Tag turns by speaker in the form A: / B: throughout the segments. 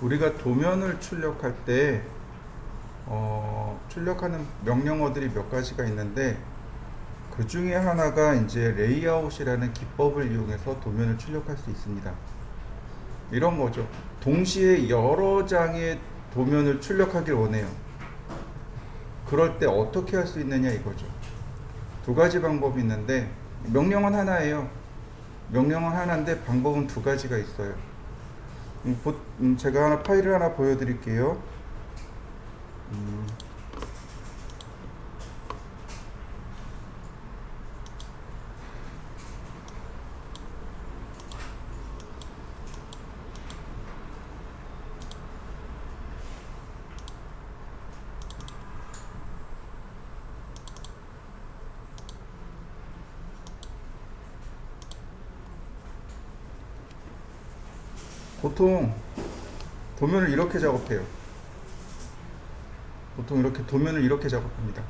A: 우리가 도면을 출력할 때 출력하는 명령어들이 몇 가지가 있는데 그 중에 하나가 이제 레이아웃이라는 기법을 이용해서 도면을 출력할 수 있습니다. 이런 거죠. 동시에 여러 장의 도면을 출력하길 원해요. 그럴 때 어떻게 할 수 있느냐 이거죠. 두 가지 방법이 있는데 명령은 하나예요. 명령은 하나인데 방법은 두 가지가 있어요. 제가 파일을 하나 보여드릴게요. 보통 도면을 이렇게 작업해요. 보통 이렇게 도면을 이렇게 작업합니다.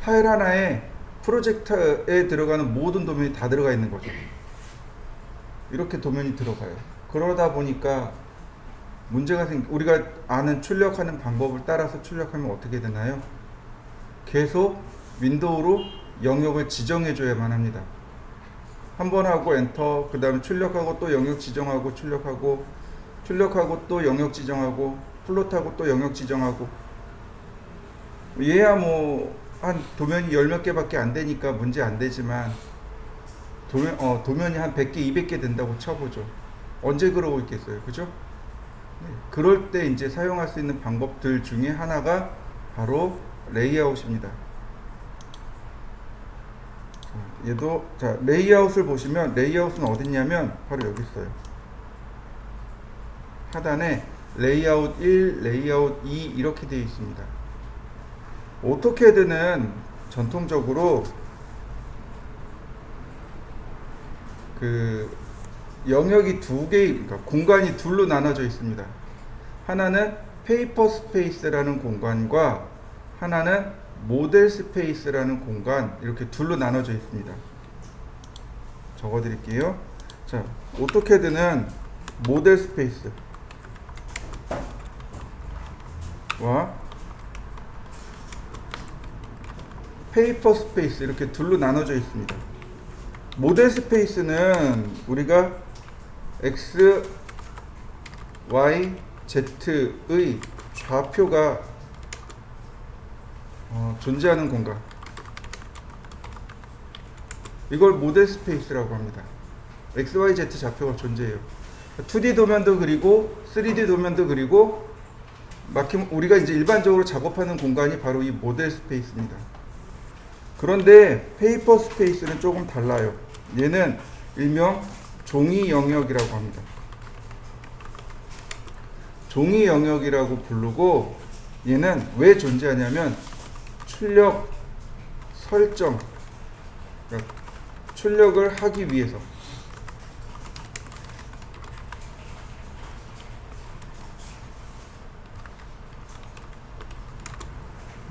A: 파일 하나에 프로젝터에 들어가는 모든 도면이 다 들어가 있는 거죠. 이렇게 도면이 들어가요. 그러다 보니까 문제가 우리가 아는 출력하는 방법을 따라서 출력하면 어떻게 되나요? 계속 윈도우로 영역을 지정해 줘야만 합니다. 한 번 하고 엔터, 그 다음에 출력하고 또 영역 지정하고 출력하고 또 영역 지정하고 플롯하고 또 영역 지정하고, 얘야 뭐 한 도면이 열 몇 개밖에 안 되니까 문제 안 되지만 도면이 한 100개 200개 된다고 쳐보죠. 언제 그러고 있겠어요, 그죠? 네. 그럴 때 이제 사용할 수 있는 방법들 중에 하나가 바로 레이아웃입니다. 얘도, 자, 레이아웃을 보시면 레이아웃은 어딨냐면 바로 여기 있어요. 하단에 레이아웃 1, 레이아웃 2 이렇게 되어 있습니다. 오토캐드는 전통적으로 그 영역이 두 개, 그러니까 공간이 둘로 나눠져 있습니다. 하나는 페이퍼 스페이스라는 공간과 하나는 모델 스페이스라는 공간, 이렇게 둘로 나눠져 있습니다. 적어 드릴게요. 자, 오토캐드는 모델 스페이스 와 페이퍼 스페이스 이렇게 둘로 나눠져 있습니다. 모델 스페이스는 우리가 X, Y, Z의 좌표가 존재하는 공간, 이걸 모델 스페이스라고 합니다. X, Y, Z 좌표가 존재해요. 2D 도면도 그리고 3D 도면도 그리고 우리가 이제 일반적으로 작업하는 공간이 바로 이 모델 스페이스입니다. 그런데 페이퍼 스페이스는 조금 달라요. 얘는 일명 종이 영역이라고 합니다. 종이 영역이라고 부르고, 얘는 왜 존재하냐면 출력 설정, 그러니까 출력을 하기 위해서.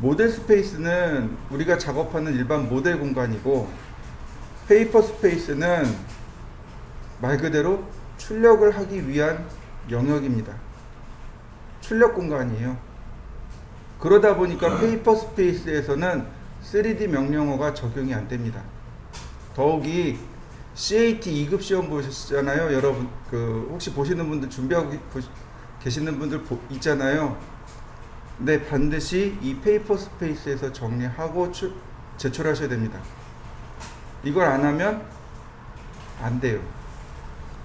A: 모델 스페이스는 우리가 작업하는 일반 모델 공간이고, 페이퍼 스페이스는 말 그대로 출력을 하기 위한 영역입니다. 출력 공간이에요. 그러다 보니까 페이퍼 스페이스에서는 3D 명령어가 적용이 안 됩니다. 더욱이 CAT 2급 시험 보셨잖아요. 여러분, 혹시 보시는 분들, 준비하고 계시는 분들 있잖아요. 네, 반드시 이 페이퍼 스페이스에서 정리하고 제출하셔야 됩니다. 이걸 안 하면 안 돼요.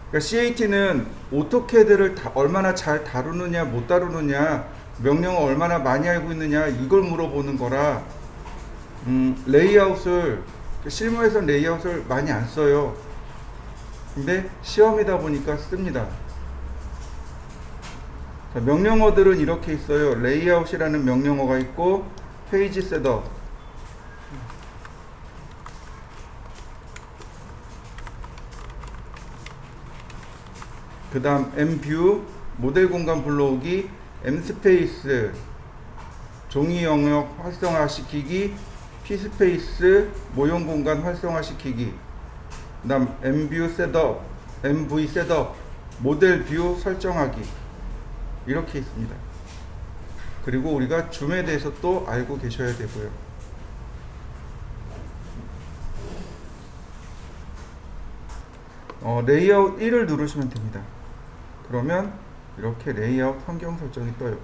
A: 그러니까 CAT는 오토캐드를 얼마나 잘 다루느냐 못 다루느냐, 명령어 얼마나 많이 알고 있느냐, 이걸 물어보는 거라 레이아웃을, 실무에서는 레이아웃을 많이 안 써요. 근데 시험이다 보니까 씁니다. 자, 명령어들은 이렇게 있어요. 레이아웃이라는 명령어가 있고, 페이지 셋업, 그 다음 mview, 모델 공간 불러오기, m스페이스, 종이 영역 활성화시키기, p스페이스, 모형 공간 활성화시키기, 그 다음 mview 셋업, mv 셋업, 모델 뷰 설정하기. 이렇게 있습니다. 그리고 우리가 줌에 대해서 또 알고 계셔야 되고요. 레이아웃 1을 누르시면 됩니다. 그러면 이렇게 레이아웃 환경 설정이 떠요.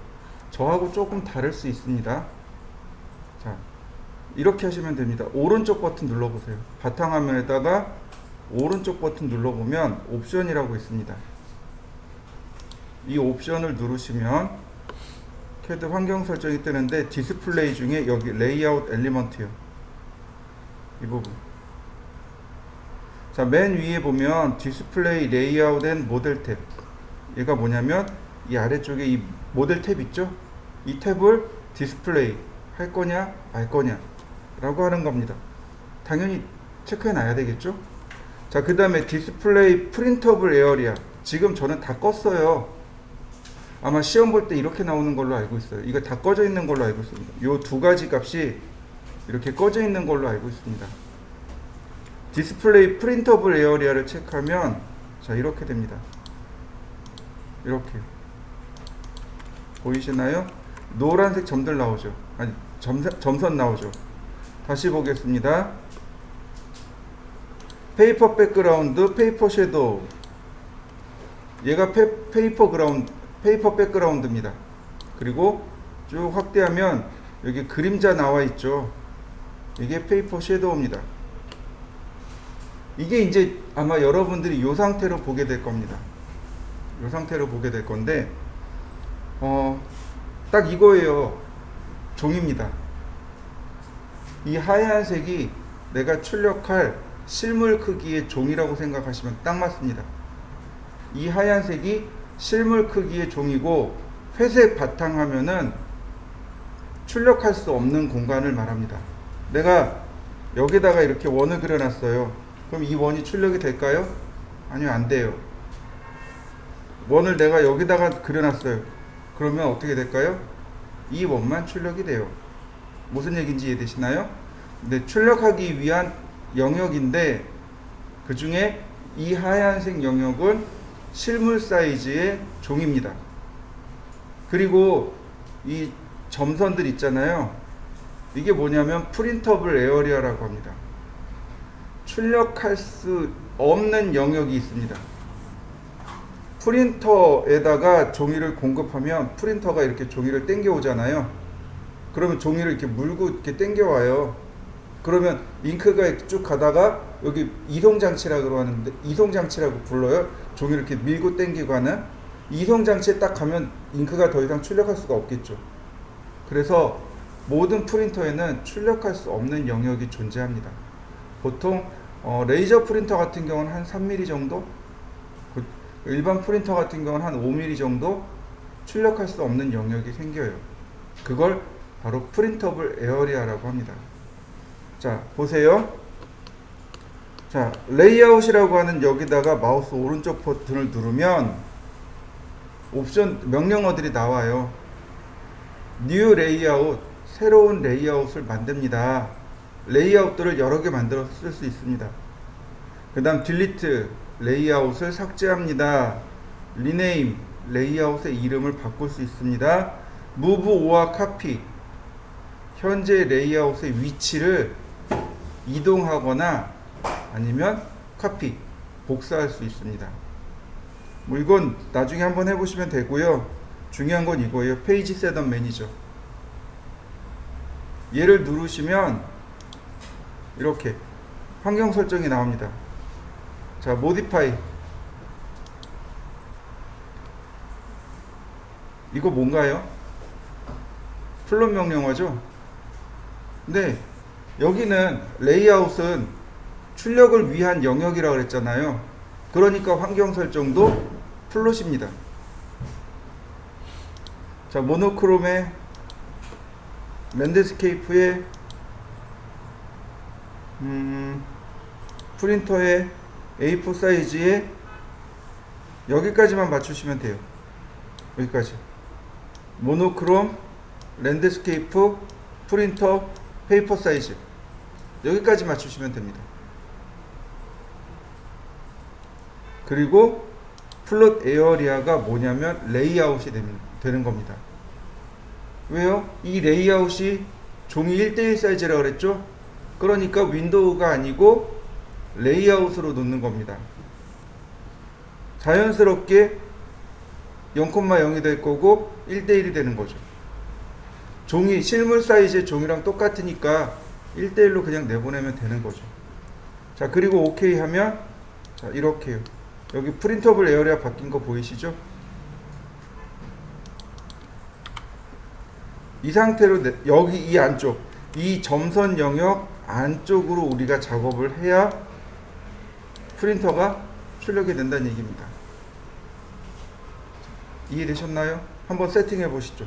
A: 저하고 조금 다를 수 있습니다. 자, 이렇게 하시면 됩니다. 오른쪽 버튼 눌러보세요. 바탕화면에다가 오른쪽 버튼 눌러보면 옵션이라고 있습니다. 이 옵션을 누르시면 CAD 환경 설정이 뜨는데 디스플레이 중에 여기 레이아웃 엘리먼트요. 이 부분. 자, 맨 위에 보면 디스플레이 레이아웃 앤 모델 탭. 얘가 뭐냐면 이 아래쪽에 이 모델 탭 있죠? 이 탭을 디스플레이 할 거냐 말 거냐 라고 하는 겁니다. 당연히 체크해 놔야 되겠죠? 자, 그 다음에 디스플레이 프린터블 에어리아. 지금 저는 다 껐어요. 아마 시험 볼 때 이렇게 나오는 걸로 알고 있어요. 이거 다 꺼져 있는 걸로 알고 있습니다. 요 두 가지 값이 이렇게 꺼져 있는 걸로 알고 있습니다. 디스플레이 프린터블 에어리아를 체크하면 자, 이렇게 됩니다. 이렇게 보이시나요? 노란색 점들 나오죠. 아니, 점선 나오죠. 다시 보겠습니다. 페이퍼 백그라운드, 페이퍼 섀도우. 얘가 페이퍼 백그라운드입니다. 그리고 쭉 확대하면 여기 그림자 나와 있죠. 이게 페이퍼 섀도우입니다. 이게 이제 아마 여러분들이 이 상태로 보게 될 겁니다. 이 상태로 보게 될 건데, 딱 이거예요. 종입니다. 이 하얀색이 내가 출력할 실물 크기의 종이라고 생각하시면 딱 맞습니다. 이 하얀색이 실물 크기의 종이고, 회색 바탕화면은 출력할 수 없는 공간을 말합니다. 내가 여기다가 이렇게 원을 그려놨어요. 그럼 이 원이 출력이 될까요? 아니요, 안 돼요. 원을 내가 여기다가 그려놨어요. 그러면 어떻게 될까요? 이 원만 출력이 돼요. 무슨 얘기인지 이해되시나요? 근데 출력하기 위한 영역인데, 그 중에 이 하얀색 영역은 실물 사이즈의 종입니다. 그리고 이 점선들 있잖아요. 이게 뭐냐면 프린터블 에어리아라고 합니다. 출력할 수 없는 영역이 있습니다. 프린터에다가 종이를 공급하면 프린터가 이렇게 종이를 땡겨 오잖아요. 그러면 종이를 이렇게 물고 이렇게 땡겨 와요. 그러면 잉크가 쭉 가다가 여기 이송장치라고 하는데, 이송장치라고 불러요. 종이를 이렇게 밀고 땡기고 하는 이송장치에 딱 가면 잉크가 더 이상 출력할 수가 없겠죠. 그래서 모든 프린터에는 출력할 수 없는 영역이 존재합니다. 보통 레이저 프린터 같은 경우는 한 3mm 정도, 일반 프린터 같은 경우는 한 5mm 정도 출력할 수 없는 영역이 생겨요. 그걸 바로 프린터블 에어리아라고 합니다. 자, 보세요. 자, 레이아웃이라고 하는 여기다가 마우스 오른쪽 버튼을 누르면 옵션 명령어들이 나와요. 뉴 레이아웃, 새로운 레이아웃을 만듭니다. 레이아웃들을 여러 개 만들어서 쓸 수 있습니다. 그 다음 딜리트, 레이아웃을 삭제합니다. 리네임, 레이아웃의 이름을 바꿀 수 있습니다. 무브 오아 카피, 현재 레이아웃의 위치를 이동하거나 아니면 카피, 복사할 수 있습니다. 뭐 이건 나중에 한번 해보시면 되고요. 중요한 건 이거예요. 페이지 셋업 매니저. 얘를 누르시면 이렇게 환경 설정이 나옵니다. 자, 모디파이. 이거 뭔가요? 플롯 명령어죠? 근데 여기는 레이아웃은 출력을 위한 영역이라고 그랬잖아요. 그러니까 환경 설정도 플롯입니다. 자, 모노크롬의 랜드스케이프의 프린터의 A4 사이즈에 여기까지만 맞추시면 돼요. 여기까지. 모노크롬, 랜드스케이프, 프린터, 페이퍼 사이즈. 여기까지 맞추시면 됩니다. 그리고 플롯 에어리아가 뭐냐면 레이아웃이 되는 겁니다. 왜요? 이 레이아웃이 종이 1대1 사이즈라고 그랬죠? 그러니까 윈도우가 아니고 레이아웃으로 놓는 겁니다. 자연스럽게 0,0이 될 거고 1대1이 되는 거죠. 종이 실물 사이즈의 종이랑 똑같으니까 1대1로 그냥 내보내면 되는 거죠. 자, 그리고 OK 하면 자, 이렇게요. 여기 프린터블 에어리아 바뀐 거 보이시죠? 이 상태로 여기 이 안쪽 이 점선 영역 안쪽으로 우리가 작업을 해야 프린터가 출력이 된다는 얘기입니다. 이해되셨나요? 한번 세팅해 보시죠.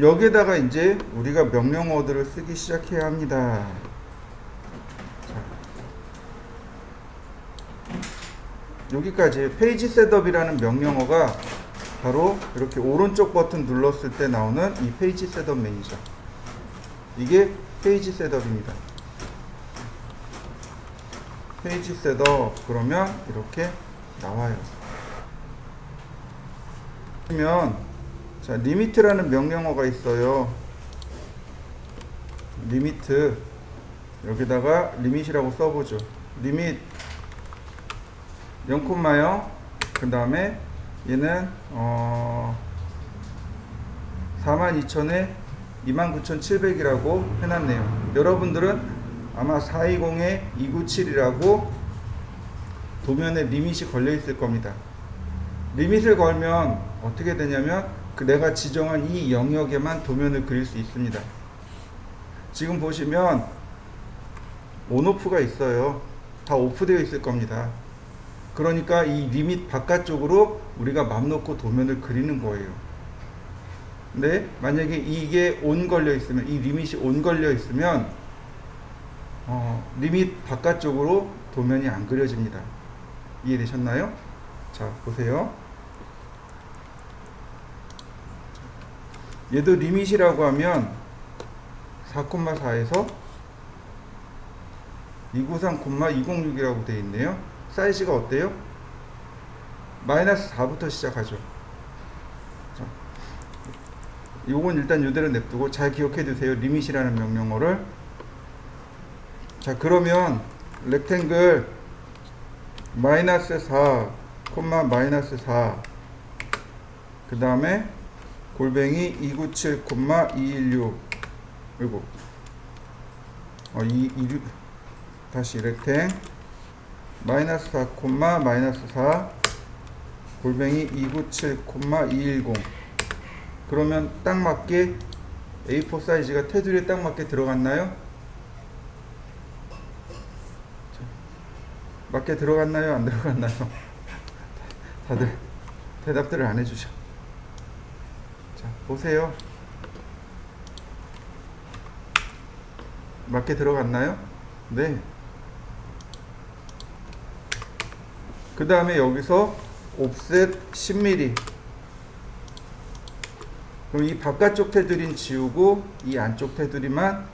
A: 여기에다가 이제 우리가 명령어들을 쓰기 시작해야 합니다. 자, 여기까지 페이지 셋업이라는 명령어가 바로 이렇게 오른쪽 버튼 눌렀을 때 나오는 이 페이지 셋업 매니저. 이게 페이지 셋업입니다. 페이지 셋업 그러면 이렇게 나와요. 그러면 자, 리미트라는 명령어가 있어요. 리미트 여기다가 리밋이라고 써보죠. 리밋 0,0 그 다음에 얘는 42,000에 29,700이라고 해놨네요. 여러분들은 아마 420에 297이라고 도면에 리밋이 걸려 있을 겁니다. 리밋을 걸면 어떻게 되냐면 내가 지정한 이 영역에만 도면을 그릴 수 있습니다. 지금 보시면 온오프가 있어요. 다 오프되어 있을 겁니다. 그러니까 이 리밋 바깥쪽으로 우리가 맘 놓고 도면을 그리는 거예요. 근데 만약에 이게 온 걸려 있으면 이 리밋이 온 걸려 있으면 리밋 바깥쪽으로 도면이 안 그려집니다. 이해되셨나요? 자, 보세요. 얘도 리밋이라고 하면 4,4에서 293,206이라고 되어 있네요. 사이즈가 어때요? 마이너스 4부터 시작하죠. 자, 요건 일단 이대로 냅두고 잘 기억해 두세요. 리밋이라는 명령어를. 자, 그러면 렉탱글 마이너스 4, 마이너스 4 그 다음에 골뱅이 297,216 그리고 216 다시 렉탱 마이너스 4, 마이너스 4 골뱅이 297,210 그러면 딱 맞게 A4 사이즈가 테두리에 딱 맞게 들어갔나요? 자, 맞게 들어갔나요? 안 들어갔나요? 다들 대답들을 안 해주셔. 자, 보세요. 맞게 들어갔나요? 네. 그 다음에 여기서 옵셋 10mm. 그럼 이 바깥쪽 테두리는 지우고 이 안쪽 테두리만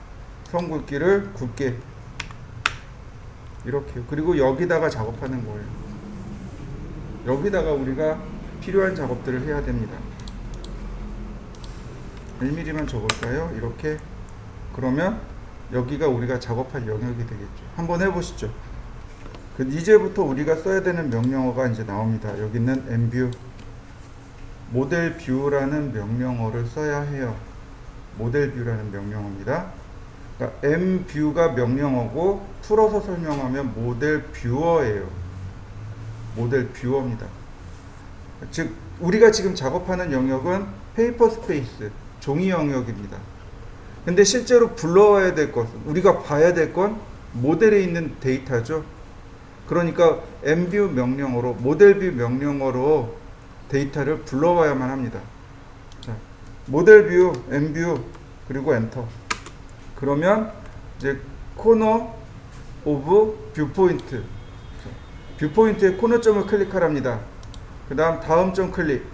A: 선 굵기를 굵게 이렇게요. 그리고 여기다가 작업하는 거예요. 여기다가 우리가 필요한 작업들을 해야 됩니다. 1mm만 적을까요? 이렇게. 그러면 여기가 우리가 작업할 영역이 되겠죠. 한번 해보시죠. 이제부터 우리가 써야 되는 명령어가 이제 나옵니다. 여기 있는 mview 모델 뷰라는 명령어를 써야 해요. 모델 뷰라는 명령어입니다. 그러니까 mview가 명령어고 풀어서 설명하면 모델 뷰어예요. 모델 뷰어입니다. 즉 우리가 지금 작업하는 영역은 페이퍼 스페이스 종이 영역입니다. 근데 실제로 불러와야 될 것은 우리가 봐야 될 건 모델에 있는 데이터죠. 그러니까 mview 명령어로 모델 뷰 명령어로 데이터를 불러와야만 합니다. 자, 모델 뷰, mview 그리고 엔터. 그러면 이제 코너 오브 뷰포인트. 뷰포인트의 코너점을 클릭하랍니다. 그 다음 점 클릭.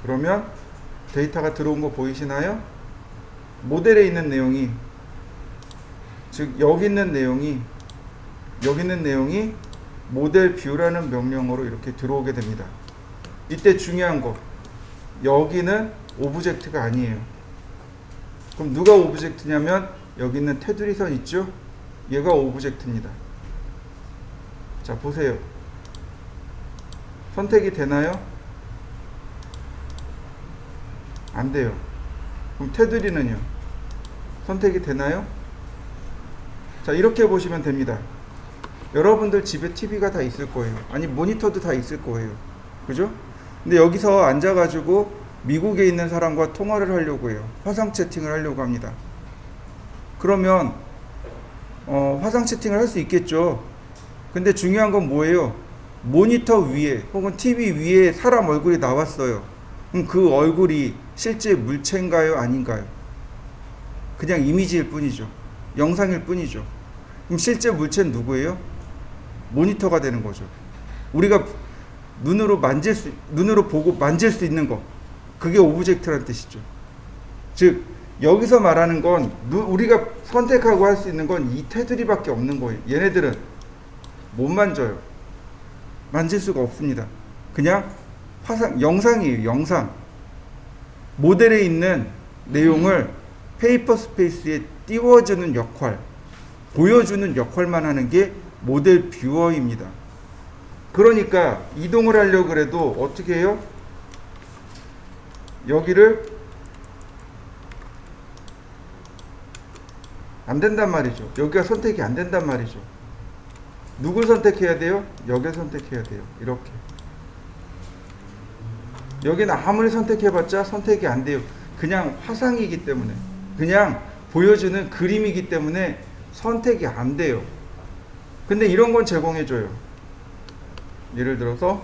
A: 그러면 데이터가 들어온 거 보이시나요? 모델에 있는 내용이 즉 여기 있는 내용이 모델 뷰라는 명령어로 이렇게 들어오게 됩니다. 이때 중요한 거, 여기는 오브젝트가 아니에요. 그럼 누가 오브젝트냐면 여기 있는 테두리 선 있죠? 얘가 오브젝트입니다. 자, 보세요. 선택이 되나요? 안 돼요. 그럼 테두리는요? 선택이 되나요? 자, 이렇게 보시면 됩니다. 여러분들 집에 TV가 다 있을 거예요. 아니, 모니터도 다 있을 거예요. 그죠? 근데 여기서 앉아가지고 미국에 있는 사람과 통화를 하려고 해요. 화상 채팅을 하려고 합니다. 그러면 화상 채팅을 할 수 있겠죠. 근데 중요한 건 뭐예요? 모니터 위에 혹은 TV 위에 사람 얼굴이 나왔어요. 그럼 그 얼굴이 실제 물체인가요? 아닌가요? 그냥 이미지일 뿐이죠. 영상일 뿐이죠. 그럼 실제 물체는 누구예요? 모니터가 되는 거죠. 우리가 눈으로 보고 만질 수 있는 거. 그게 오브젝트란 뜻이죠. 즉, 여기서 말하는 건 우리가 선택하고 할 수 있는 건 이 테두리밖에 없는 거예요. 얘네들은 못 만져요. 만질 수가 없습니다. 그냥 영상이에요. 영상. 모델에 있는 내용을 페이퍼 스페이스에 띄워주는 역할, 보여주는 역할만 하는 게 모델 뷰어입니다. 그러니까 이동을 하려고 그래도 어떻게 해요? 여기를 안 된단 말이죠. 여기가 선택이 안 된단 말이죠. 누굴 선택해야 돼요? 여기를 선택해야 돼요. 이렇게. 여기는 아무리 선택해봤자 선택이 안 돼요. 그냥 화상이기 때문에, 그냥 보여주는 그림이기 때문에 선택이 안 돼요. 근데 이런 건 제공해줘요. 예를 들어서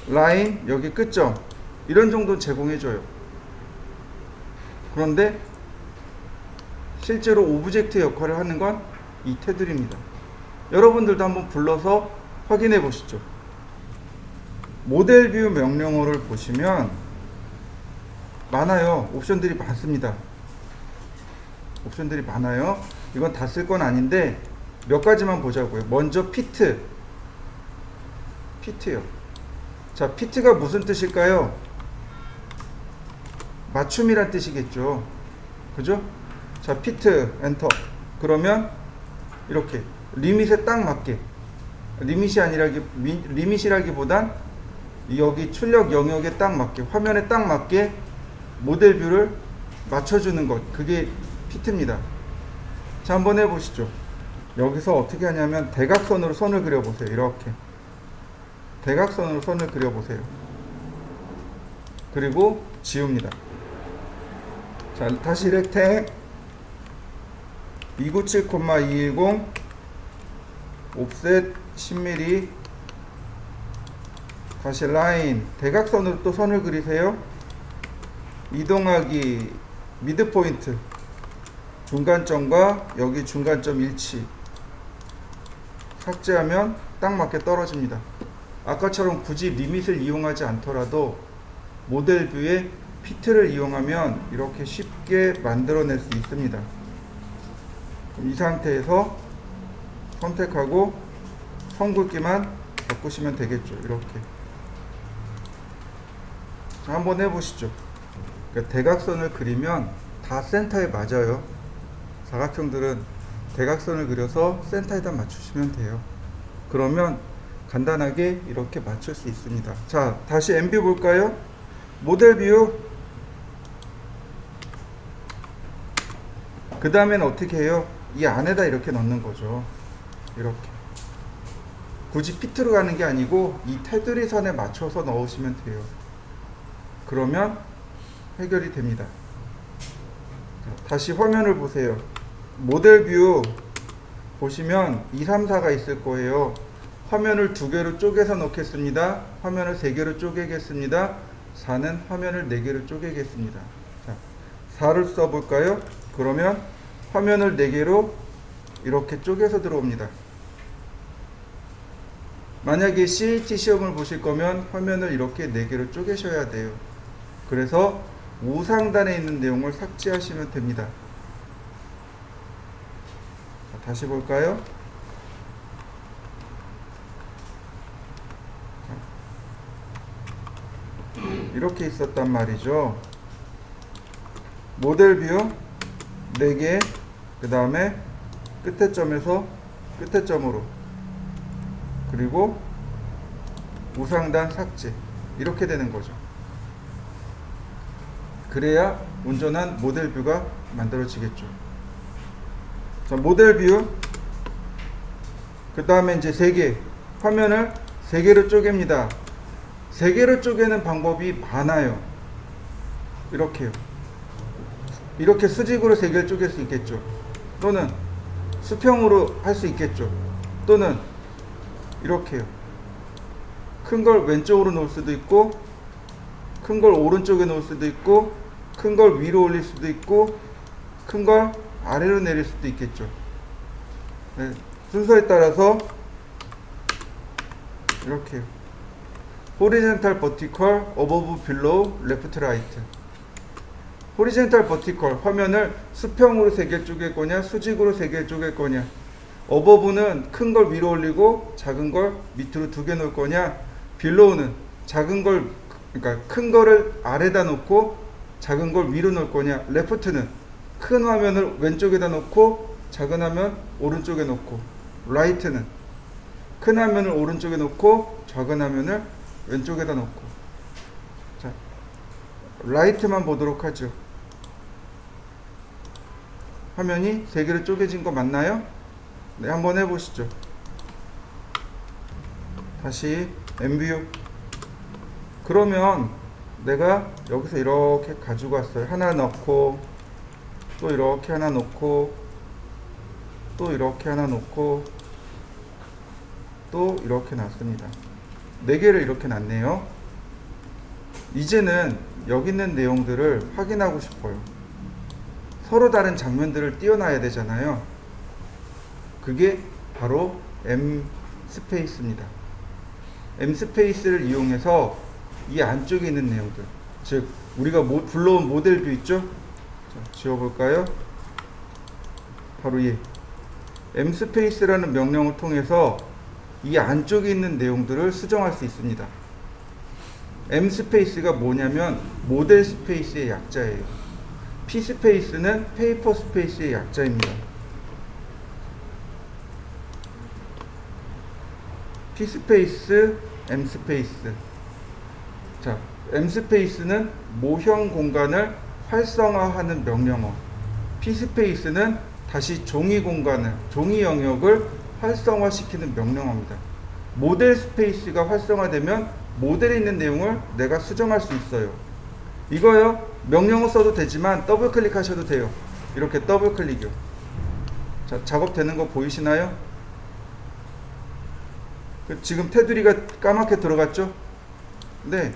A: 라인, 여기 끝점, 이런 정도는 제공해줘요. 그런데 실제로 오브젝트 역할을 하는 건 이 테두리입니다. 여러분들도 한번 불러서 확인해 보시죠. 모델 뷰 명령어를 보시면 많아요. 옵션들이 많습니다. 옵션들이 많아요. 이건 다 쓸 건 아닌데 몇 가지만 보자고요. 먼저 피트요. 자, 피트가 무슨 뜻일까요? 맞춤이란 뜻이겠죠. 그죠? 자, 피트 엔터. 그러면 이렇게 리밋에 딱 맞게, 리밋이라기보단 여기 출력 영역에 딱 맞게, 화면에 딱 맞게 모델 뷰를 맞춰주는 것, 그게 피트입니다. 자, 한번 해보시죠. 여기서 어떻게 하냐면 대각선으로 선을 그려보세요. 이렇게 대각선으로 선을 그려보세요. 그리고 지웁니다. 자, 다시 렉탱 297,210 옵셋 10mm. 다시 라인, 대각선으로 또 선을 그리세요. 이동하기, 미드포인트, 중간점과 여기 중간점 일치. 삭제하면 딱 맞게 떨어집니다. 아까처럼 굳이 리밋을 이용하지 않더라도 모델 뷰에 피트를 이용하면 이렇게 쉽게 만들어낼 수 있습니다. 그럼 이 상태에서 선택하고 선 굵기만 바꾸시면 되겠죠. 이렇게. 자, 한번 해보시죠. 그러니까 대각선을 그리면 다 센터에 맞아요. 사각형들은 대각선을 그려서 센터에다 맞추시면 돼요. 그러면 간단하게 이렇게 맞출 수 있습니다. 자, 다시 엠뷰 볼까요? 모델 뷰. 그 다음에는 어떻게 해요? 이 안에다 이렇게 넣는 거죠. 이렇게. 굳이 피트로 가는 게 아니고 이 테두리 선에 맞춰서 넣으시면 돼요. 그러면 해결이 됩니다. 자, 다시 화면을 보세요. 모델 뷰 보시면 2, 3, 4가 있을 거예요. 화면을 2개로 쪼개서 넣겠습니다. 화면을 3개로 쪼개겠습니다. 4는 화면을 4개로 쪼개겠습니다. 자, 4를 써볼까요? 그러면 화면을 4개로 이렇게 쪼개서 들어옵니다. 만약에 CAT 시험을 보실 거면 화면을 이렇게 4개로 쪼개셔야 돼요. 그래서 우상단에 있는 내용을 삭제하시면 됩니다. 자, 다시 볼까요? 이렇게 있었단 말이죠. 모델 뷰 4개, 그 다음에 끝에 점에서 끝에 점으로, 그리고 우상단 삭제, 이렇게 되는 거죠. 그래야 온전한 모델 뷰가 만들어지겠죠. 자, 모델 뷰, 그 다음에 이제 3개, 화면을 3개로 쪼갭니다. 3개로 쪼개는 방법이 많아요. 이렇게요. 이렇게 수직으로 3개를 쪼갤 수 있겠죠. 또는 수평으로 할 수 있겠죠. 또는 이렇게요. 큰 걸 왼쪽으로 놓을 수도 있고, 큰 걸 오른쪽에 놓을 수도 있고, 큰 걸 위로 올릴 수도 있고, 큰 걸 아래로 내릴 수도 있겠죠. 네, 순서에 따라서 이렇게 horizontal, vertical, above, below, left, right. horizontal, vertical, 화면을 수평으로 3개 쪼갤 거냐, 수직으로 3개 쪼갤 거냐. above는 큰 걸 위로 올리고 작은 걸 밑으로 2개 놓을 거냐. below는 작은 걸, 그러니까 큰 거를 아래다 놓고 작은 걸 위로 놓을 거냐. left는 큰 화면을 왼쪽에다 놓고 작은 화면 오른쪽에 놓고. right는 큰 화면을 오른쪽에 놓고 작은 화면을 왼쪽에다 놓고. 자, right만 보도록 하죠. 화면이 3개로 쪼개진 거 맞나요? 네, 한번 해보시죠. 다시 엠뷰. 그러면 내가 여기서 이렇게 가지고 왔어요. 하나 넣고, 또 이렇게 하나 놓고, 또 이렇게 하나 놓고, 또 이렇게 놨습니다. 4개를 이렇게 놨네요. 이제는 여기 있는 내용들을 확인하고 싶어요. 서로 다른 장면들을 띄워놔야 되잖아요. 그게 바로 M 스페이스입니다. M 스페이스를 이용해서 이 안쪽에 있는 내용들, 즉 우리가 불러온 모델 뷰 있죠? 자, 지워볼까요? 바로 이 M 스페이스라는 명령을 통해서 이 안쪽에 있는 내용들을 수정할 수 있습니다. M 스페이스가 뭐냐면 모델 스페이스의 약자예요. P 스페이스는 페이퍼 스페이스의 약자입니다. P 스페이스, M 스페이스. 자, M 스페이스는 모형 공간을 활성화하는 명령어. P 스페이스는 다시 종이 공간을, 종이 영역을 활성화시키는 명령어입니다. 모델 스페이스가 활성화되면 모델에 있는 내용을 내가 수정할 수 있어요. 이거요, 명령어 써도 되지만 더블 클릭하셔도 돼요. 이렇게 더블 클릭이요. 자, 작업되는 거 보이시나요? 지금 테두리가 까맣게 들어갔죠? 네.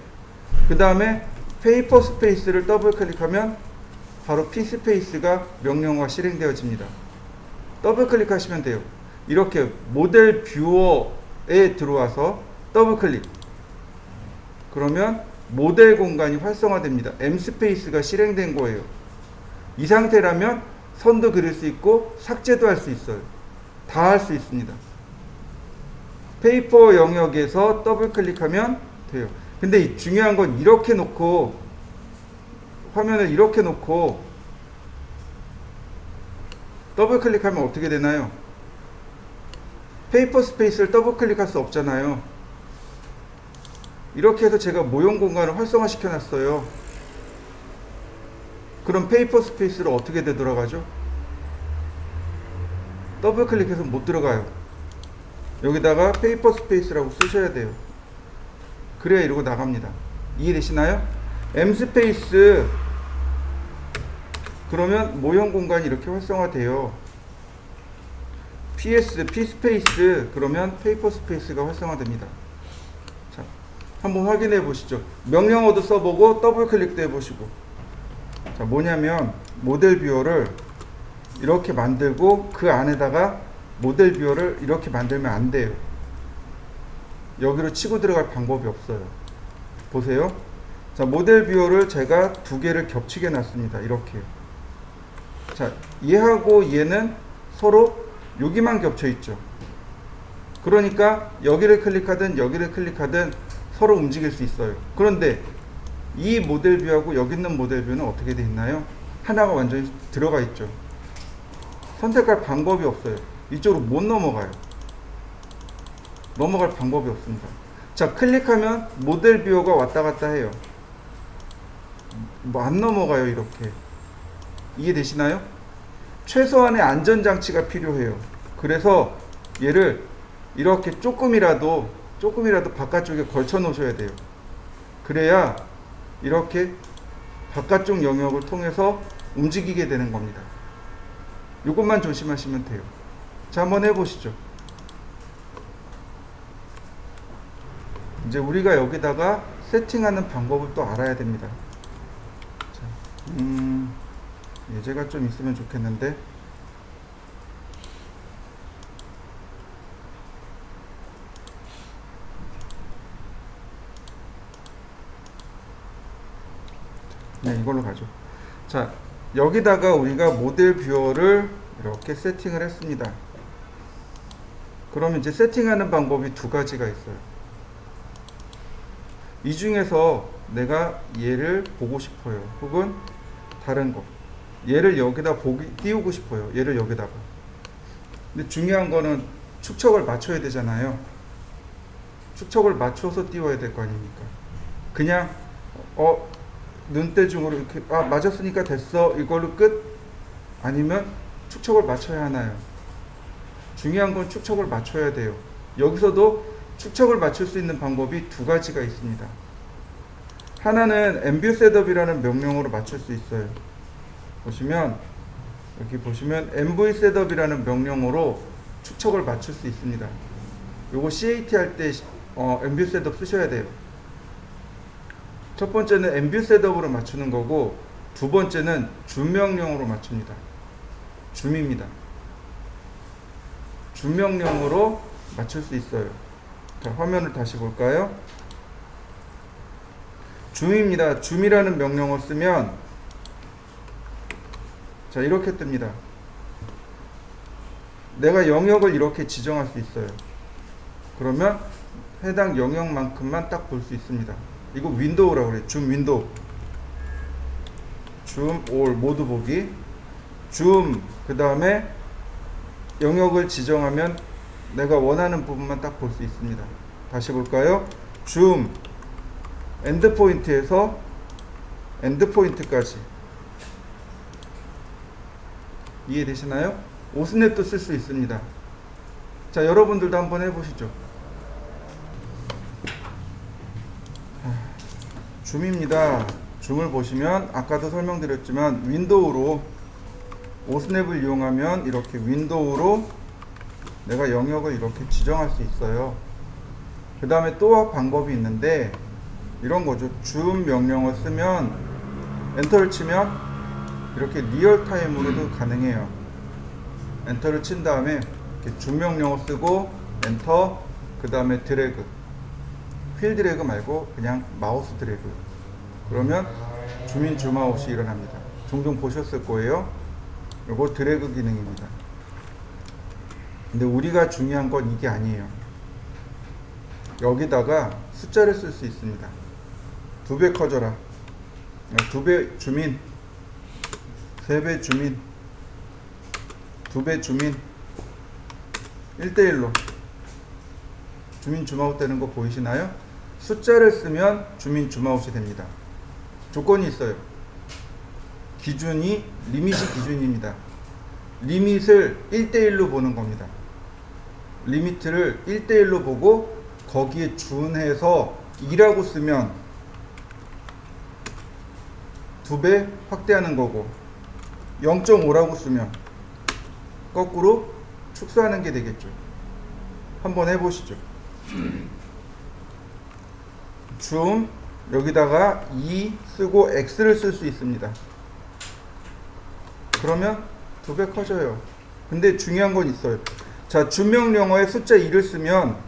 A: 그 다음에 페이퍼 스페이스를 더블 클릭하면 바로 P 스페이스가 명령어가 실행되어집니다. 더블 클릭하시면 돼요. 이렇게 모델 뷰어에 들어와서 더블 클릭. 그러면 모델 공간이 활성화됩니다. M 스페이스가 실행된 거예요. 이 상태라면 선도 그릴 수 있고 삭제도 할 수 있어요. 다 할 수 있습니다. 페이퍼 영역에서 더블 클릭하면 돼요. 근데 중요한 건 이렇게 놓고, 화면을 이렇게 놓고 더블 클릭하면 어떻게 되나요? 페이퍼 스페이스를 더블 클릭할 수 없잖아요. 이렇게 해서 제가 모형 공간을 활성화 시켜 놨어요. 그럼 페이퍼 스페이스를 어떻게 되돌아가죠? 더블 클릭해서 못 들어가요. 여기다가 페이퍼 스페이스라고 쓰셔야 돼요. 그래야 이러고 나갑니다. 이해되시나요? M 스페이스, 그러면 모형 공간이 이렇게 활성화돼요. P 스페이스, 그러면 페이퍼 스페이스가 활성화됩니다. 자, 한번 확인해 보시죠. 명령어도 써보고 더블 클릭도 해보시고. 자, 뭐냐면 모델 뷰어를 이렇게 만들고 그 안에다가 모델 뷰어를 이렇게 만들면 안 돼요. 여기로 치고 들어갈 방법이 없어요. 보세요. 자, 모델 뷰어를 제가 2개를 겹치게 놨습니다. 이렇게요. 자, 얘하고 얘는 서로 여기만 겹쳐 있죠. 그러니까 여기를 클릭하든 여기를 클릭하든 서로 움직일 수 있어요. 그런데 이 모델 뷰하고 여기 있는 모델 뷰는 어떻게 돼 있나요? 하나가 완전히 들어가 있죠. 선택할 방법이 없어요. 이쪽으로 못 넘어가요. 넘어갈 방법이 없습니다. 자, 클릭하면 모델 뷰어가 왔다 갔다 해요. 뭐 안 넘어가요. 이렇게. 이해되시나요? 최소한의 안전장치가 필요해요. 그래서 얘를 이렇게 조금이라도 바깥쪽에 걸쳐 놓으셔야 돼요. 그래야 이렇게 바깥쪽 영역을 통해서 움직이게 되는 겁니다. 이것만 조심하시면 돼요. 자, 한번 해보시죠. 이제 우리가 여기다가 세팅하는 방법을 또 알아야 됩니다. 자, 예제가 좀 있으면 좋겠는데. 네, 이걸로 가죠. 자, 여기다가 우리가 모델 뷰어를 이렇게 세팅을 했습니다. 그러면 이제 세팅하는 방법이 두 가지가 있어요. 이 중에서 내가 얘를 보고 싶어요. 혹은 다른 거. 얘를 여기다 띄우고 싶어요. 얘를 여기다가. 근데 중요한 거는 축척을 맞춰야 되잖아요. 축척을 맞춰서 띄워야 될 거 아닙니까? 그냥 눈대중으로 이렇게 맞았으니까 됐어 이걸로 끝? 아니면 축척을 맞춰야 하나요? 중요한 건 축척을 맞춰야 돼요. 여기서도 축척을 맞출 수 있는 방법이 두 가지가 있습니다. 하나는 MView 셋업이라는 명령어로 맞출 수 있어요. 여기 보시면 MV 셋업이라는 명령어로 축척을 맞출 수 있습니다. 요거 CAT 할 때 MView 셋업 쓰셔야 돼요. 첫 번째는 MView 셋업으로 맞추는 거고, 두 번째는 줌 명령어로 맞춥니다. 줌입니다. 줌 명령어로 맞출 수 있어요. 자, 화면을 다시 볼까요? 줌입니다. 줌이라는 명령어 쓰면 자, 이렇게 뜹니다. 내가 영역을 이렇게 지정할 수 있어요. 그러면 해당 영역만큼만 딱 볼 수 있습니다. 이거 윈도우라고 그래요. 줌 윈도우. 줌 올 모두 보기. 줌 그 다음에 영역을 지정하면 내가 원하는 부분만 딱 볼 수 있습니다. 다시 볼까요? 줌 엔드포인트에서 엔드포인트까지. 이해되시나요? 오스냅도 쓸 수 있습니다. 자, 여러분들도 한번 해보시죠. 줌입니다. 줌을 보시면 아까도 설명드렸지만 윈도우로 오스냅을 이용하면 이렇게 윈도우로 내가 영역을 이렇게 지정할 수 있어요. 그 다음에 또 방법이 있는데 이런 거죠. 줌 명령어 쓰면 엔터를 치면 이렇게 리얼타임으로도 가능해요. 엔터를 친 다음에 이렇게 줌 명령어 쓰고 엔터 그 다음에 드래그, 휠 드래그 말고 그냥 마우스 드래그. 그러면 줌인 줌아웃이 일어납니다. 종종 보셨을 거예요. 이거 드래그 기능입니다. 근데 우리가 중요한 건 이게 아니에요. 여기다가 숫자를 쓸 수 있습니다. 2배 커져라, 2배 줌인, 3배 줌인, 2배 줌인, 1대1로 줌인 줌아웃 되는 거 보이시나요? 숫자를 쓰면 줌인 줌아웃이 됩니다. 조건이 있어요. 기준이 리밋이 기준입니다. 리밋을 1대1로 보는 겁니다. 리미트를 1대1로 보고 거기에 준해서 2라고 쓰면 2배 확대하는 거고, 0.5라고 쓰면 거꾸로 축소하는 게 되겠죠. 한번 해보시죠. 줌 여기다가 2 쓰고 X를 쓸 수 있습니다. 그러면 2배 커져요. 근데 중요한 건 있어요. 자, 줌 명령어에 숫자 2를 쓰면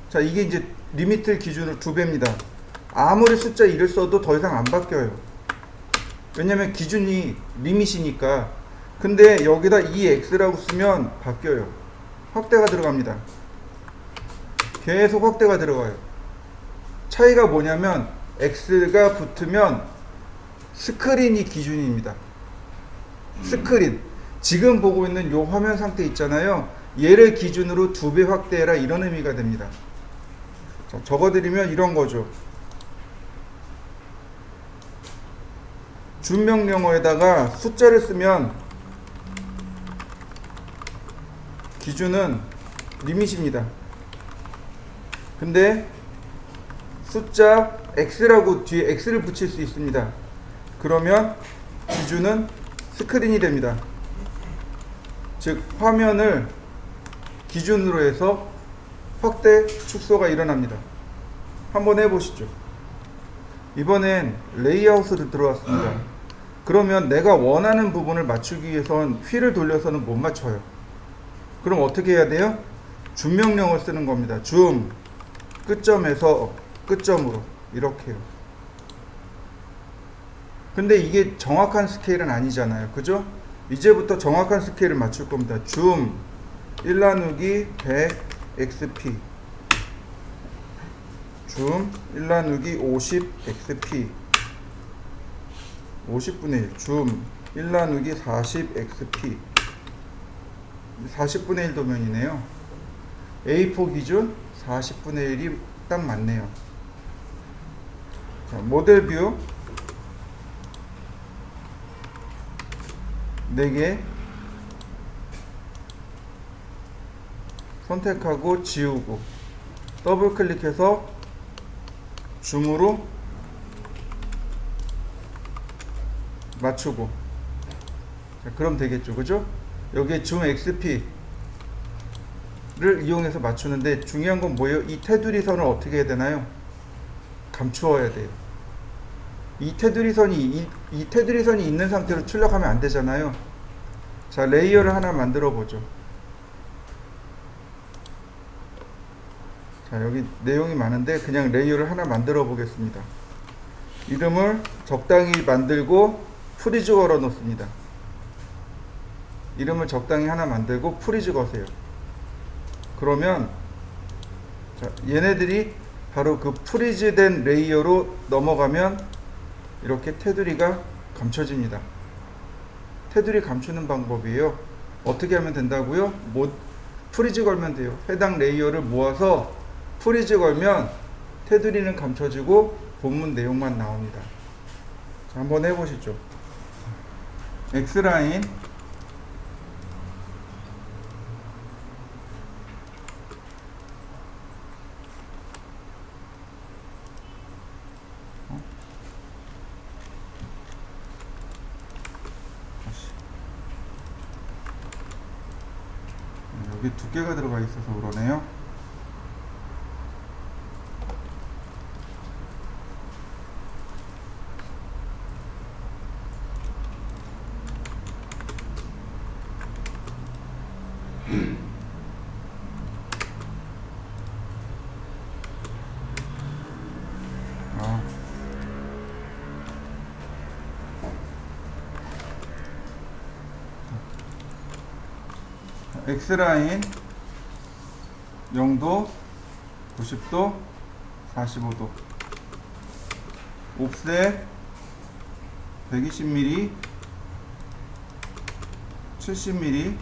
A: 자, 이게 이제 리미트 기준으로 2배입니다. 아무리 숫자 2를 써도 더 이상 안 바뀌어요. 왜냐면 기준이 리밋이니까. 근데 여기다 2x라고 쓰면 바뀌어요. 확대가 들어갑니다. 계속 확대가 들어가요. 차이가 뭐냐면 X가 붙으면 스크린이 기준입니다. 스크린, 지금 보고 있는 이 화면 상태 있잖아요. 얘를 기준으로 2배 확대해라, 이런 의미가 됩니다. 자, 적어드리면 이런 거죠. 줌 명령어에다가 숫자를 쓰면 기준은 리밋입니다. 근데 숫자 X라고 뒤에 X를 붙일 수 있습니다. 그러면 기준은 스크린이 됩니다. 즉 화면을 기준으로 해서 확대, 축소가 일어납니다. 한번 해보시죠. 이번엔 레이아웃으로 들어왔습니다. 그러면 내가 원하는 부분을 맞추기 위해선 휠을 돌려서는 못 맞춰요. 그럼 어떻게 해야 돼요? 줌 명령을 쓰는 겁니다. 줌, 끝점에서 끝점으로 이렇게요. 근데 이게 정확한 스케일은 아니잖아요. 그죠? 이제부터 정확한 스케일을 맞출 겁니다. 줌 1 나누기 100 XP, 줌 1 나누기 50 XP, 50분의 1, 줌 1 나누기 40 XP, 40분의 1 도면이네요. A4 기준 40분의 1이 딱 맞네요. 자, 모델 뷰 4개 선택하고 지우고 더블 클릭해서 줌으로 맞추고, 자, 그럼 되겠죠. 그죠? 여기에 줌 XP를 이용해서 맞추는데 중요한 건 뭐예요? 이 테두리 선을 어떻게 해야 되나요? 감추어야 돼요. 이 테두리 선이 있는 상태로 출력하면 안 되잖아요. 자, 레이어를 하나 만들어 보죠. 자, 여기 내용이 많은데 그냥 레이어를 하나 만들어 보겠습니다. 이름을 적당히 만들고 프리즈 걸어 놓습니다. 이름을 적당히 하나 만들고 프리즈 거세요. 그러면 자, 얘네들이 바로 그 프리즈된 레이어로 넘어가면 이렇게 테두리가 감춰집니다. 테두리 감추는 방법이에요. 어떻게 하면 된다고요? 프리즈 걸면 돼요. 해당 레이어를 모아서 프리즈 걸면 테두리는 감춰지고 본문 내용만 나옵니다. 자, 한번 해보시죠. X라인 여기 두께가 들어가 있어서 그러네요. X라인 0도, 90도, 45도, 옵셋 120mm, 70mm,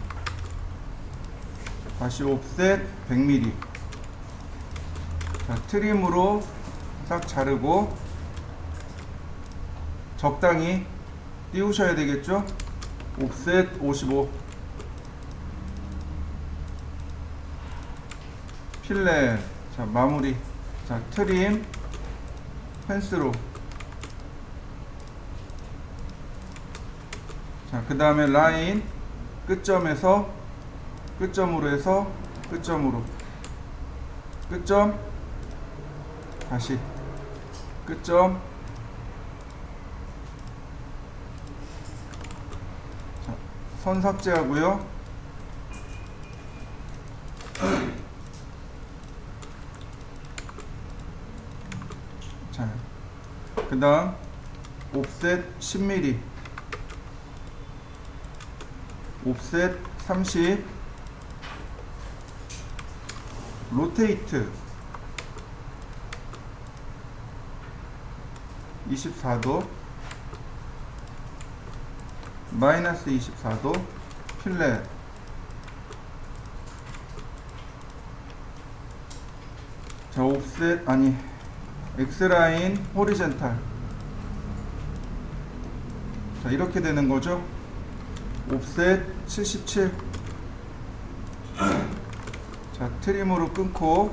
A: 다시 옵셋 100mm. 자, 트림으로 싹 자르고 적당히 띄우셔야 되겠죠? 옵셋 55, 필렛, 자, 마무리. 자, 트림, 펜스로. 자, 그 다음에 라인, 끝점에서 끝점으로 해서 끝점으로, 끝점, 다시 끝점. 자, 선 삭제하고요. 자, 그 다음 옵셋 10mm, 옵셋 30, 로테이트 24도, 마이너스 24도, 필렛. 자, 옵셋, 아니, X라인, 호리젠탈. 자, 이렇게 되는 거죠. 옵셋 77. 자, 트림으로 끊고,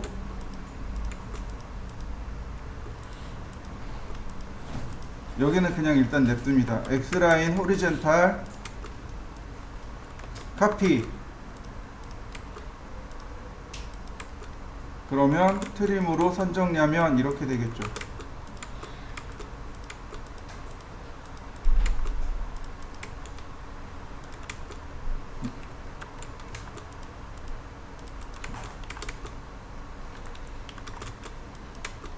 A: 여기는 그냥 일단 냅둡니다. X라인, 호리젠탈, 카피. 그러면 트림으로 선정하면 이렇게 되겠죠.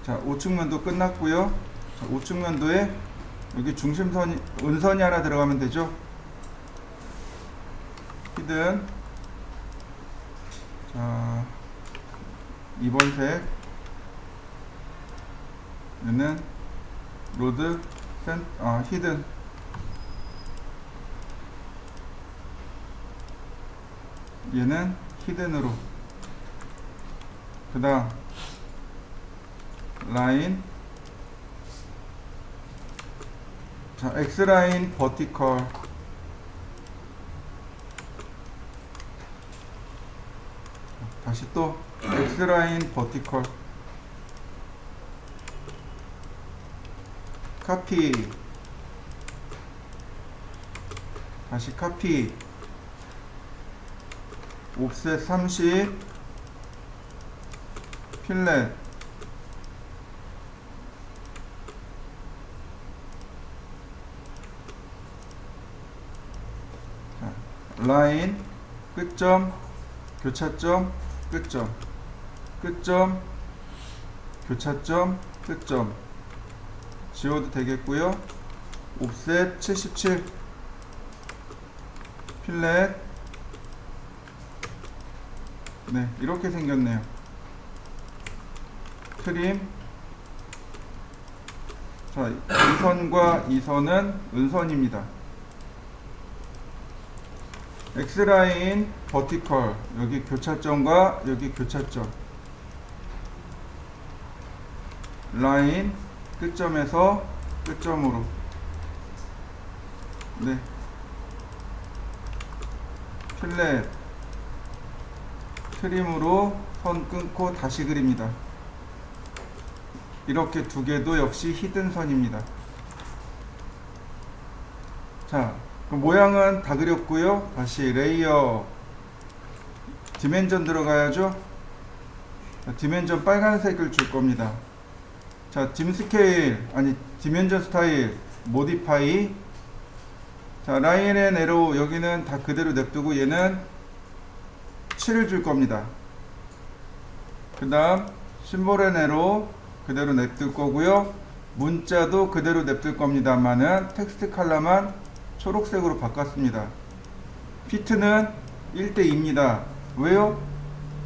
A: 자, 우측면도 끝났고요. 자, 우측면도에 여기 중심선이, 은선이 하나 들어가면 되죠. 히든. 자, 2번 색. 얘는 로드 히든. 얘는 히든으로. 그 다음 라인. 자, X라인 버티컬. 다시 또 X라인 버티컬. 카피. 다시 카피. 옵셋 30. 필렛. 자, 라인 끝점, 교차점, 끝점, 끝점, 교차점, 끝점. 지워도 되겠고요. 옵셋 77. 필렛. 네, 이렇게 생겼네요. 트림. 자, 이 선과 이 선은 은선입니다. X라인 버티컬. 여기 교차점과 여기 교차점. 라인 끝점에서 끝점으로. 네. 필렛. 트림으로 선 끊고 다시 그립니다. 이렇게 두 개도 역시 히든 선입니다. 자, 그 모양은 다 그렸고요. 다시 레이어 디멘전 들어가야죠. 자, 디멘전 빨간색을 줄 겁니다. 자, 딤 스케일, 아니 디멘전 스타일 모디파이. 자, 라인 앤 에로 여기는 다 그대로 냅두고 얘는 7을 줄 겁니다. 그 다음 심볼 앤 에로 그대로 냅둘 거고요. 문자도 그대로 냅둘 겁니다만은 텍스트 컬러만 초록색으로 바꿨습니다. 피트는 1대2입니다. 왜요?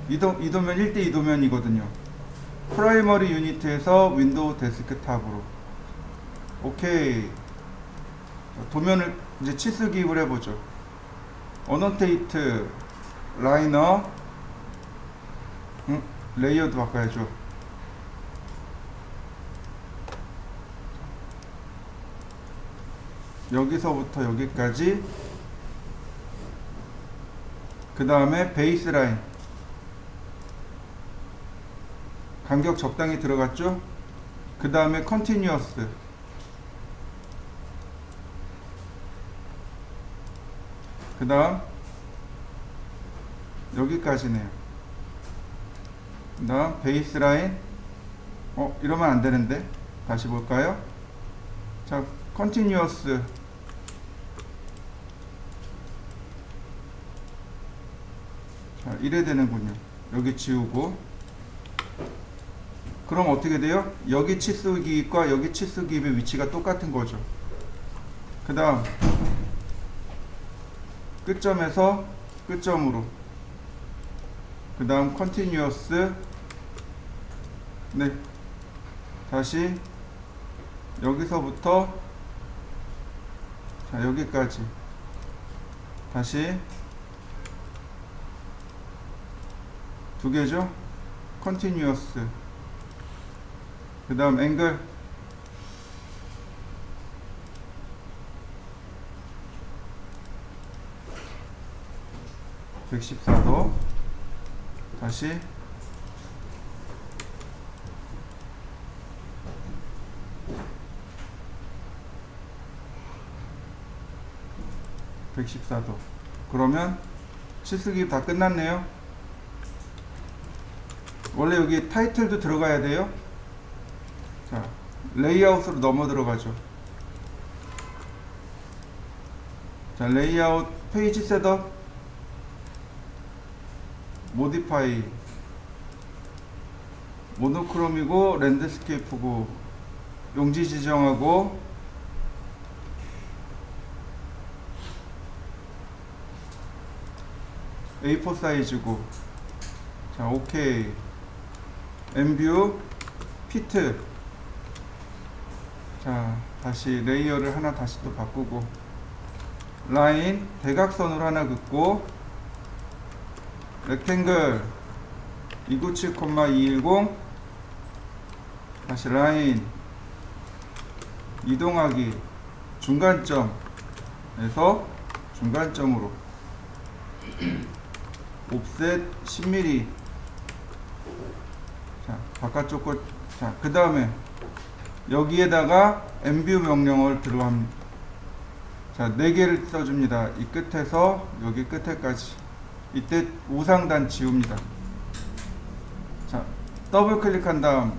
A: 이 도면 1대2 도면이거든요. 프라이머리 유니트에서 윈도우 데스크탑으로. 오케이. 도면을 이제 치수 기입을 해보죠. 어노테이트, 라이너, 레이어도 바꿔야죠. 여기서부터 여기까지. 그 다음에 베이스 라인. 간격 적당히 들어갔죠? 그 다음에 컨티뉴어스. 그 다음 여기까지네요. 그 다음 베이스 라인. 이러면 안 되는데. 다시 볼까요? 자, 컨티뉴어스. 자, 이래 되는군요. 여기 지우고. 그럼 어떻게 돼요? 여기 치수 기입과 여기 치수 기입의 위치가 똑같은 거죠. 그 다음 끝점에서 끝점으로. 그 다음 continuous. 네, 다시 여기서부터 자 여기까지 다시 두 개죠. continuous. 그 다음 angle 114도. 다시 (114도) 그러면 치수기 다 끝났네요. 원래 여기 타이틀도 들어가야 돼요. 자, 레이아웃으로 넘어 들어가죠. 자, 레이아웃 페이지 셋업, 모디파이, 모노크롬이고 랜드스케이프고, 용지 지정하고, A4 사이즈고. 자, 오케이. 엠뷰 피트. 자, 다시 레이어를 하나 다시 또 바꾸고, 라인 대각선으로 하나 긋고, 렉탱글 297,210. 다시 라인 이동하기 중간점에서 중간점으로 옵셋 10mm. 자, 바깥쪽 것. 자, 그 다음에 여기에다가 엠뷰 명령어를 들어갑니다. 자, 4개를 써줍니다. 이 끝에서 여기 끝에까지. 이때 우상단 지웁니다. 자, 더블 클릭한 다음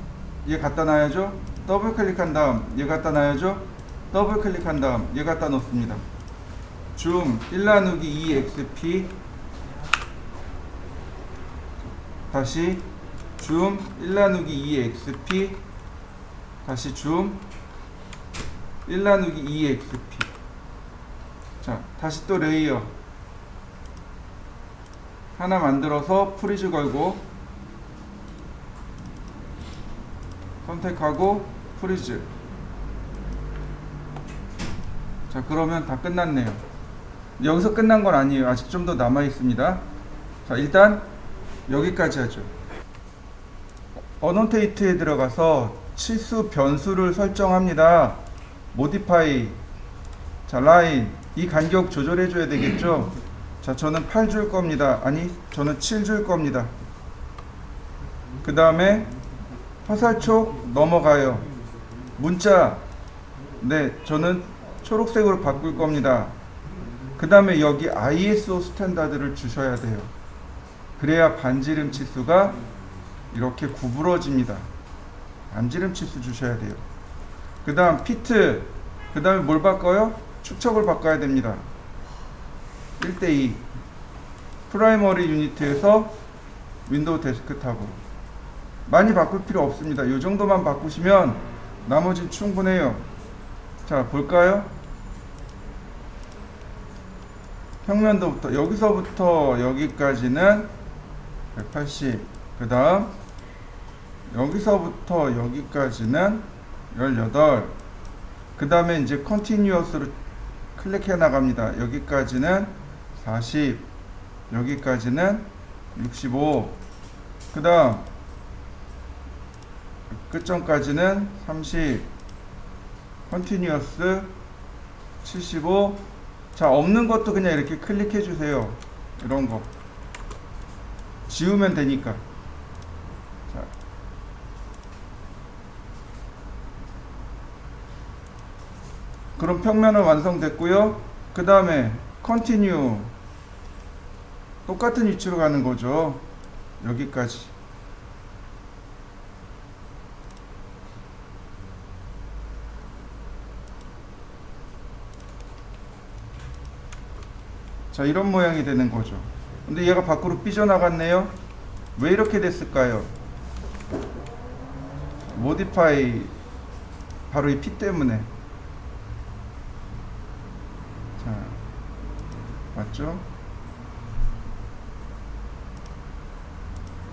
A: 얘 갖다 놔야죠. 더블 클릭한 다음 얘 갖다 놔야죠. 더블 클릭한 다음 얘 갖다 놓습니다. 줌 1 나누기 2xp. 다시 줌 1 나누기 2xp. 다시 줌 1 나누기 2xp. 자, 다시 또 레이어 하나 만들어서 프리즈 걸고 선택하고 프리즈. 자, 그러면 다 끝났네요. 여기서 끝난 건 아니에요. 아직 좀 더 남아 있습니다. 자, 일단 여기까지 하죠. 어노테이트에 들어가서 치수 변수를 설정합니다. 모디파이. 자, 라인 이 간격 조절해 줘야 되겠죠. 자, 저는 8 줄 겁니다. 아니, 저는 7 줄 겁니다. 그 다음에 화살촉 넘어가요. 문자, 네, 저는 초록색으로 바꿀 겁니다. 그 다음에 여기 ISO 스탠다드를 주셔야 돼요. 그래야 반지름 치수가 이렇게 구부러집니다. 반지름 치수 주셔야 돼요. 그 다음 피트. 그 다음에 뭘 바꿔요? 축척을 바꿔야 됩니다. 1:2 프라이머리 유니트에서 윈도우 데스크탑으로. 많이 바꿀 필요 없습니다. 이 정도만 바꾸시면 나머지는 충분해요. 자, 볼까요? 평면도부터 여기서부터 여기까지는 180. 그 다음 여기서부터 여기까지는 18. 그 다음에 이제 컨티뉴어스로 클릭해 나갑니다. 여기까지는 40. 여기까지는 65. 그 다음 끝점까지는 30. 컨티뉴어스 75. 자, 없는 것도 그냥 이렇게 클릭해 주세요. 이런 거 지우면 되니까. 자, 그럼 평면은 완성됐고요. 그 다음에 컨티뉴 똑같은 위치로 가는 거죠. 여기까지. 자, 이런 모양이 되는 거죠. 근데 얘가 밖으로 삐져나갔네요. 왜 이렇게 됐을까요? 모디파이, 바로 이 피 때문에. 자, 맞죠?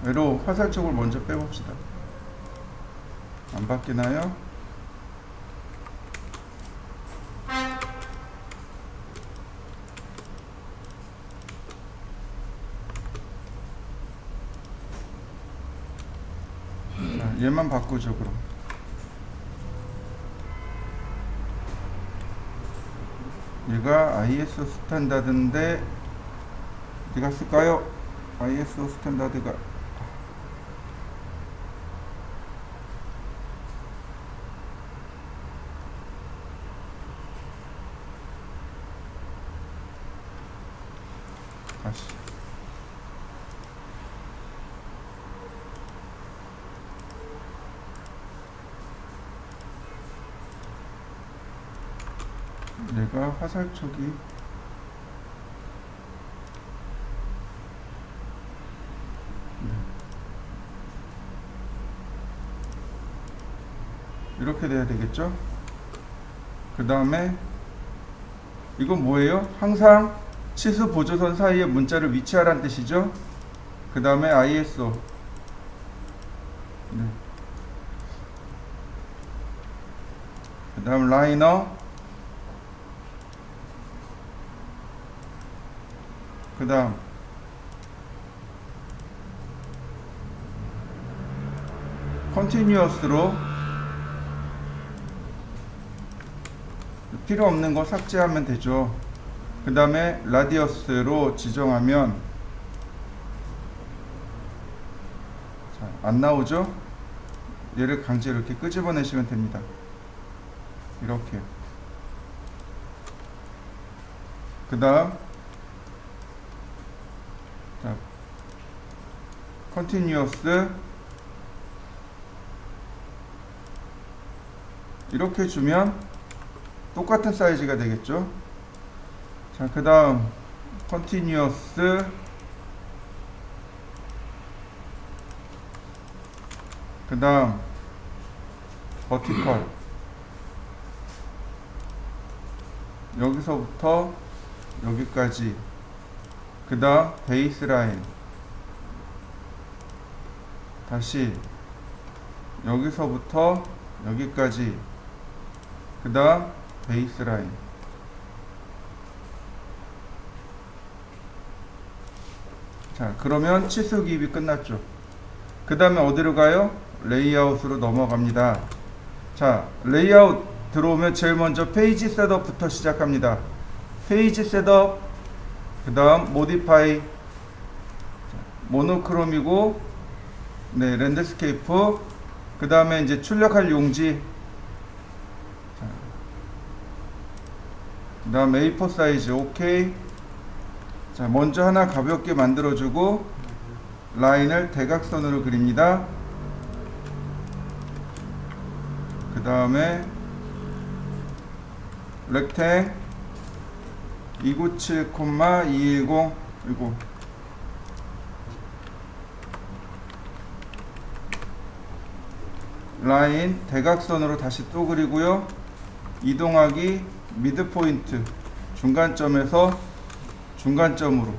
A: 얘로 화살 쪽을 먼저 빼봅시다. 안 바뀌나요? 자, 얘만 바꾸죠. 그럼 얘가 ISO 스탠다드인데 어디 갔을까요? ISO 스탠다드가 다시 얘가 화살 쪽이 이렇게 돼야 되겠죠? 그 다음에 이건 뭐예요? 항상 치수 보조선 사이에 문자를 위치하라는 뜻이죠? 그 다음에 ISO 네. 그 다음 라이너 그 다음 컨티뉴어스로 필요 없는 거 삭제하면 되죠. 그 다음에 라디어스로 지정하면 자, 안 나오죠? 얘를 강제로 이렇게 끄집어내시면 됩니다. 이렇게. 그 다음 컨티뉴어스 이렇게 주면 똑같은 사이즈가 되겠죠. 자, 그 다음 컨티뉴어스 그 다음 버티컬 여기서부터 여기까지 그 다음 베이스라인 다시 여기서부터 여기까지 그 다음 베이스라인 자 그러면 치수 기입이 끝났죠. 그 다음에 어디로 가요? 레이아웃으로 넘어갑니다. 자 레이아웃 들어오면 제일 먼저 페이지 셋업부터 시작합니다. 페이지 셋업 그 다음 모디파이 모노크롬이고 네 랜드스케이프 그 다음에 이제 출력할 용지 그 다음 A4 사이즈 오케이. 자 먼저 하나 가볍게 만들어주고 라인을 대각선으로 그립니다. 그 다음에 렉탱 297,210 이거 라인 대각선으로 다시 또 그리고요. 이동하기 미드포인트 중간점에서 중간점으로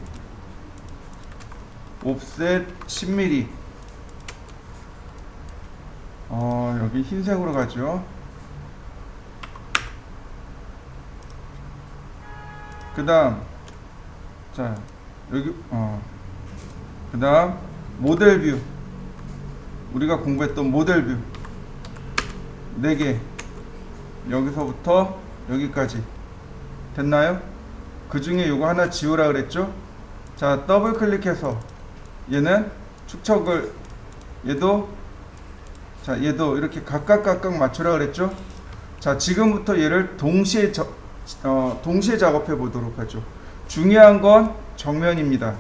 A: 옵셋 10mm 여기 흰색으로 가죠. 그 다음 자 여기 그 다음 모델뷰 우리가 공부했던 모델뷰 4개 여기서부터 여기까지 됐나요? 그 중에 요거 하나 지우라 그랬죠? 자 더블 클릭해서 얘는 축척을 얘도 이렇게 각각 맞추라 그랬죠? 자 지금부터 얘를 동시에 작업해 보도록 하죠. 중요한 건 정면입니다.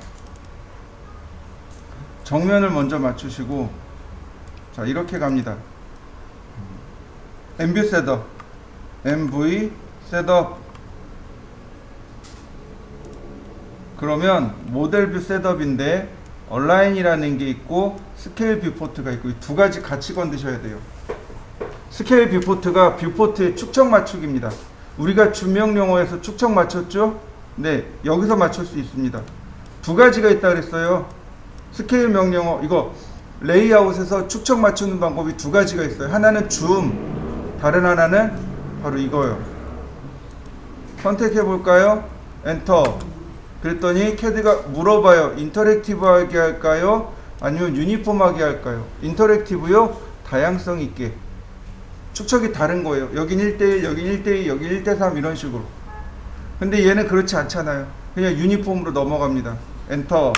A: 정면을 먼저 맞추시고 자 이렇게 갑니다. MV 셋업 그러면 모델 뷰 셋업인데 얼라인이라는 게 있고 스케일 뷰포트가 있고 이 두 가지 같이 건드셔야 돼요. 스케일 뷰포트가 뷰포트의 축척 맞추기입니다. 우리가 주명 용어에서 축척 맞췄죠? 네, 여기서 맞출 수 있습니다. 두 가지가 있다 그랬어요. 스케일 명령어 이거 레이아웃에서 축척 맞추는 방법이 두 가지가 있어요. 하나는 줌, 다른 하나는 바로 이거요. 선택해 볼까요? 엔터. 그랬더니 캐드가 물어봐요. 인터랙티브하게 할까요? 아니면 유니폼하게 할까요? 인터랙티브요? 다양성 있게. 축척이 다른 거예요. 여긴 1대1, 여긴 1대2, 여긴 1대3 이런 식으로. 근데 얘는 그렇지 않잖아요. 그냥 유니폼으로 넘어갑니다. 엔터.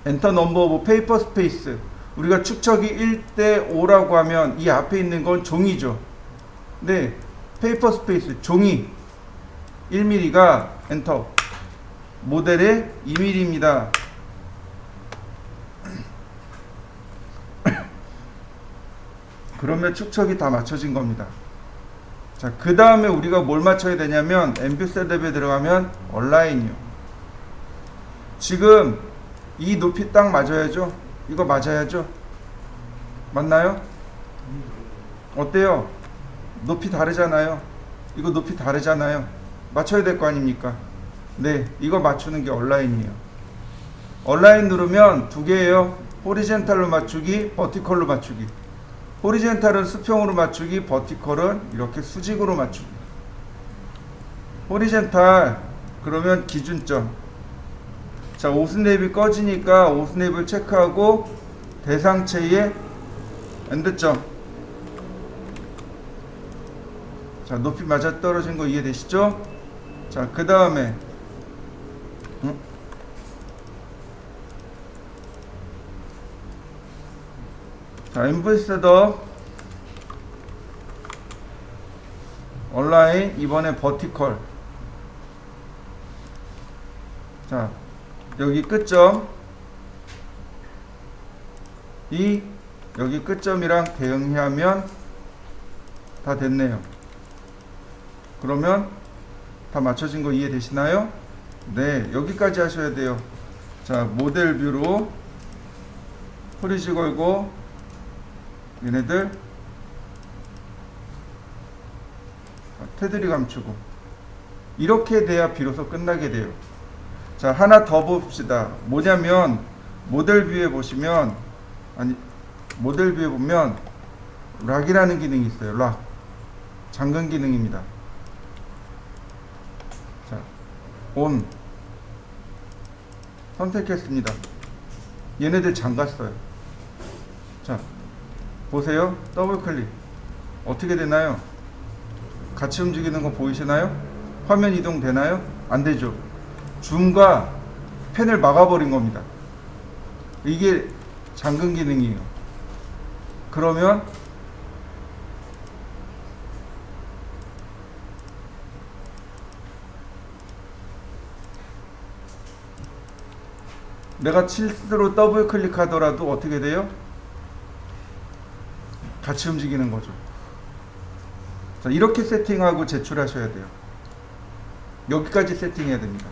A: 엔터 넘버 오브 페이퍼 스페이스. 우리가 축척이 1대5라고 하면 이 앞에 있는 건 종이죠. 네, 페이퍼 스페이스 종이 1mm가 엔터. 모델의 2mm입니다. 그러면 축척이 다 맞춰진 겁니다. 자, 그 다음에 우리가 뭘 맞춰야 되냐면 앰뷸 셋업에 들어가면 얼라인이요. 지금 이 높이 딱 맞아야죠. 이거 맞아야죠. 맞나요? 어때요? 높이 다르잖아요. 이거 높이 다르잖아요. 맞춰야 될 거 아닙니까? 네, 이거 맞추는 게 얼라인이에요. 얼라인 누르면 두 개예요. 호리젠탈로 맞추기, 버티컬로 맞추기. 호리젠탈은 수평으로 맞추기, 버티컬은 이렇게 수직으로 맞추기. 호리젠탈 그러면 기준점. 자, 오스냅이 꺼지니까 오스냅을 체크하고 대상체의 엔드점. 자, 높이 맞아떨어진 거 이해되시죠? 자, 그 다음에 자, 앰뷸 셋업 얼라인, 이번에 버티컬. 자, 여기 끝점 여기 끝점이랑 대응하면 다 됐네요. 그러면 다 맞춰진 거 이해되시나요? 네, 여기까지 하셔야 돼요. 자, 모델 뷰로 프리즈 걸고 얘네들 테두리 감추고 이렇게 돼야 비로소 끝나게 돼요. 자, 하나 더 봅시다. 뭐냐면 모델 뷰에 보시면 모델 뷰에 보면 락이라는 기능이 있어요. 락 잠금 기능입니다. 자, 온 선택했습니다. 얘네들 잠갔어요. 자, 보세요. 더블 클릭 어떻게 되나요? 같이 움직이는 거 보이시나요? 화면 이동 되나요? 안 되죠. 줌과 펜을 막아버린 겁니다. 이게 잠금 기능이에요. 그러면 내가 실수로 더블 클릭하더라도 어떻게 돼요? 같이 움직이는 거죠. 자, 이렇게 세팅하고 제출하셔야 돼요. 여기까지 세팅해야 됩니다.